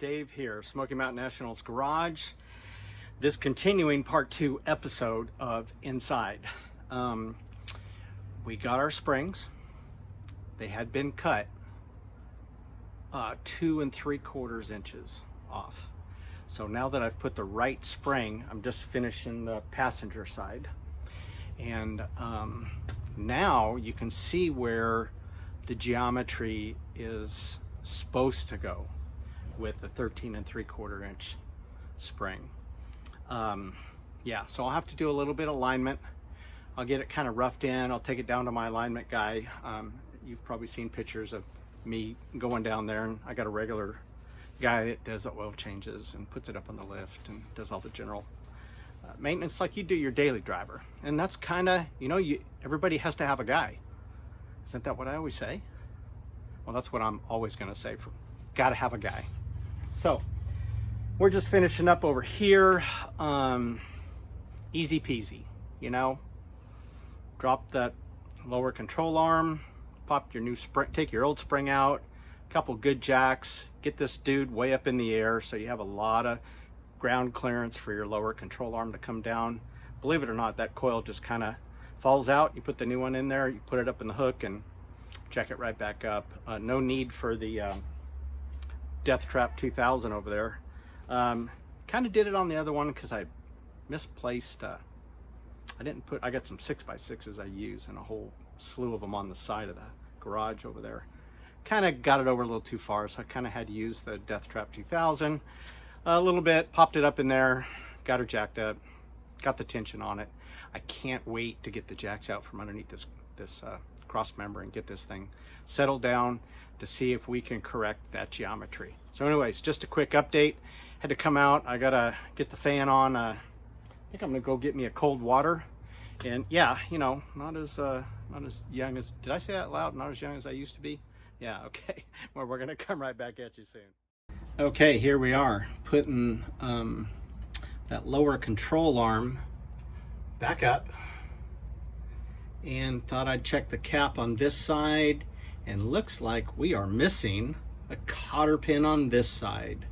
Dave here, Smoky Mountain Nationals Garage. This continuing part 2 episode of Inside. We got our springs. They had been cut 2 3/4 inches off. So now that I've put the right spring, I'm just finishing the passenger side. And now you can see where the geometry is supposed to go with the 13 3/4 inch spring. Yeah, so I'll have to do a little bit of alignment. I'll get it kind of roughed in. I'll take it down to my alignment guy. You've probably seen pictures of me going down there, and I got a regular guy that does the oil changes and puts it up on the lift and does all the general maintenance like you do your daily driver. And that's kind of, everybody has to have a guy. Isn't that what I always say? Well, that's what I'm always going to say. Got to have a guy. So we're just finishing up over here. Easy peasy, drop that lower control arm, pop your new spring, take your old spring out, a couple good jacks, get this dude way up in the air so you have a lot of ground clearance for your lower control arm to come down. Believe it or not, that coil just kind of falls out. You put the new one in there, you put it up in the hook and jack it right back up. No need for the Death Trap 2000 over there. Kind of did it on the other one because I misplaced, I got some 6x6s I use and a whole slew of them on the side of the garage over there. Kind of got it over a little too far, so I kind of had to use the Death Trap 2000 a little bit, popped it up in there, got her jacked up, got the tension on it. I can't wait to get the jacks out from underneath this cross member and get this thing settled down to see if we can correct that geometry. So anyways, just a quick update. Had to come out. I gotta get the fan on. I think I'm gonna go get me a cold water. And yeah, not as young as, did I say that loud? Not as young as I used to be? Yeah, okay. Well, we're gonna come right back at you soon. Okay, here we are, putting that lower control arm back up, and thought I'd check the cap on this side, and looks like we are missing a cotter pin on this side.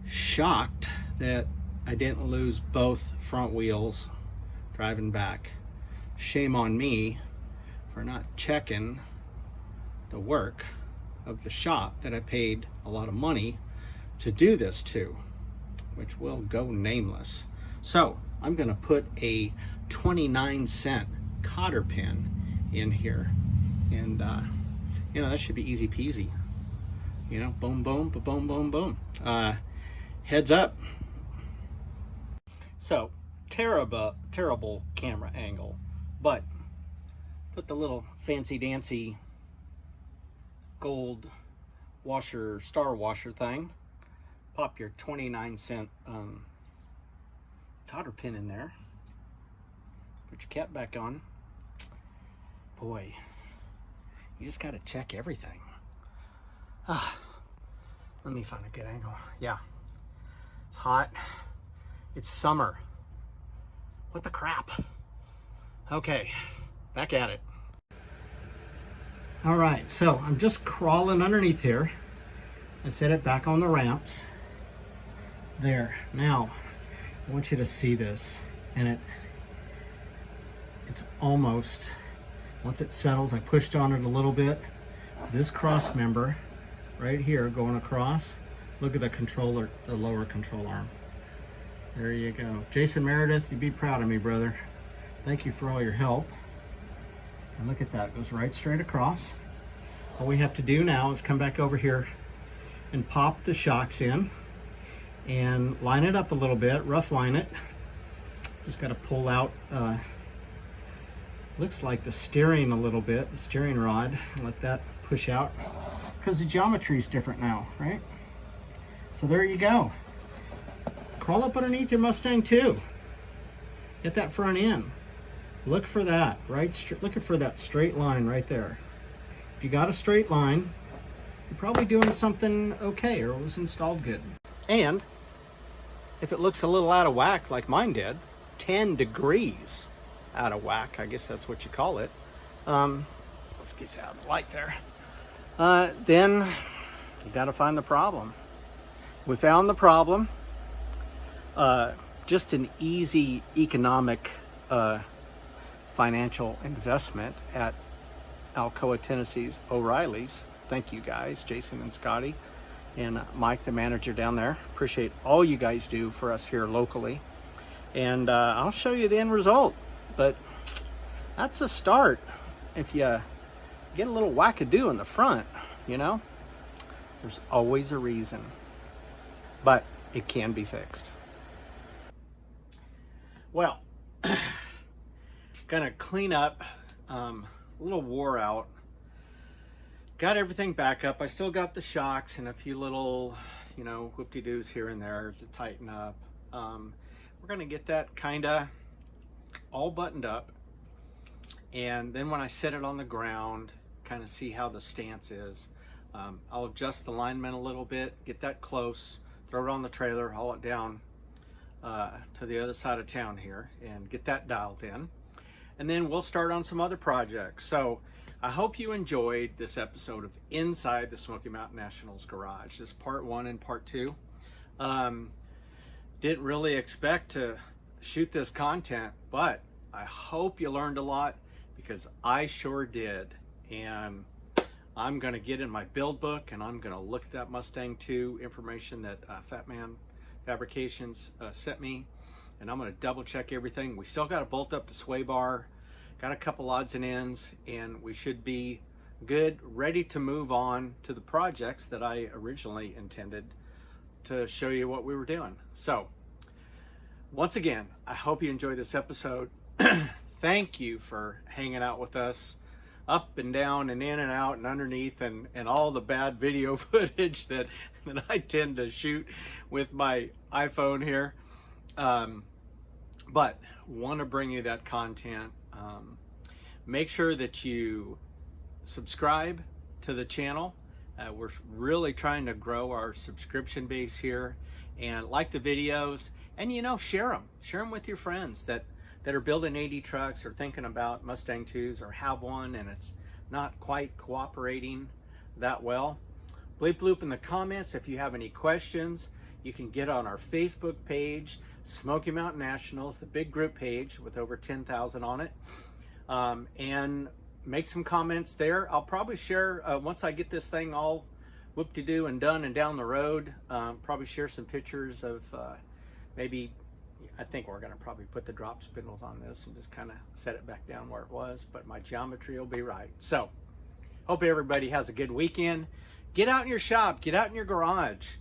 Shocked that I didn't lose both front wheels driving back. Shame on me for not checking the work of the shop that I paid a lot of money to do this to, which will go nameless. So I'm gonna put a 29-cent cotter pin in here, and that should be easy peasy. Boom, boom, boom, boom, boom. Heads up. So terrible camera angle, but put the little fancy dancy gold washer, star washer thing, pop your 29-cent cotter pin in there, put your cap back on. Boy, you just got to check everything. Let me find a good angle. Yeah, it's hot, it's summer, what the crap. Okay, back at it. All right, so I'm just crawling underneath here. I set it back on the ramps. There. Now, I want you to see this. And it's almost, once it settles, I pushed on it a little bit. This cross member right here going across. Look at the controller, the lower control arm. There you go. Jason Meredith, you'd be proud of me, brother. Thank you for all your help. And look at that, it goes right straight across. All we have to do now is come back over here and pop the shocks in and line it up a little bit, rough line it. Just got to pull out, looks like the steering a little bit, the steering rod, and let that push out because the geometry is different now, right? So there you go. Crawl up underneath your Mustang too. Get that front end. Look for that, right? Looking for that straight line right there. If you got a straight line, you're probably doing something okay, or it was installed good. And if it looks a little out of whack like mine did, 10 degrees out of whack, I guess that's what you call it. Let's get out of the light there. Then you got to find the problem. we found the problem. Just an easy economic financial investment at Alcoa, Tennessee's O'Reilly's. Thank you guys, Jason and Scotty, and Mike, the manager down there. Appreciate all you guys do for us here locally. And I'll show you the end result. But that's a start. If you get a little wackadoo in the front, you know, there's always a reason. But it can be fixed. Well, gonna clean up, a little wore out. Got everything back up. I still got the shocks and a few little, you know, whoop-de-doos here and there to tighten up. We're gonna get that kinda all buttoned up. And then when I set it on the ground, kind of see how the stance is. I'll adjust the alignment a little bit, get that close, throw it on the trailer, haul it down to the other side of town here and get that dialed in. And then we'll start on some other projects. So I hope you enjoyed this episode of Inside the Smoky Mountain Nationals Garage. This part 1 and part 2. Didn't really expect to shoot this content, but I hope you learned a lot, because I sure did. And I'm gonna get in my build book and I'm gonna look at that Mustang 2 information that Fat Man Fabrications sent me, and I'm gonna double check everything. We still got to bolt up the sway bar, got a couple odds and ends, and we should be good, ready to move on to the projects that I originally intended to show you what we were doing. So once again, I hope you enjoyed this episode. Thank you for hanging out with us, up and down and in and out and underneath, and all the bad video footage that I tend to shoot with my iPhone here. But want to bring you that content. Make sure that you subscribe to the channel. We're really trying to grow our subscription base here, and like the videos, and you know, share them with your friends that are building 80 trucks or thinking about Mustang 2s or have one and it's not quite cooperating that well. Bleep bloop in the comments if you have any questions. You can get on our Facebook page, Smoky Mountain Nationals, the big group page with over 10,000 on it, and make some comments there. I'll probably share, once I get this thing all whoop-de-doo and done and down the road, probably share some pictures of maybe, I think we're going to probably put the drop spindles on this and just kind of set it back down where it was, but my geometry will be right. So hope everybody has a good weekend. Get out in your shop, get out in your garage,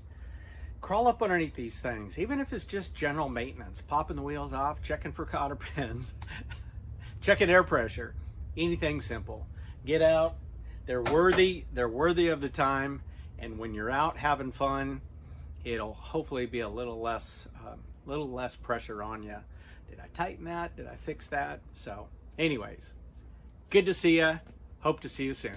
crawl up underneath these things, even if it's just general maintenance, popping the wheels off, checking for cotter pins, checking air pressure, anything simple. Get out. They're worthy of the time, and when you're out having fun, it'll hopefully be a little less pressure on you. Did I tighten that? Did I fix that? So anyways, good to see you. Hope to see you soon.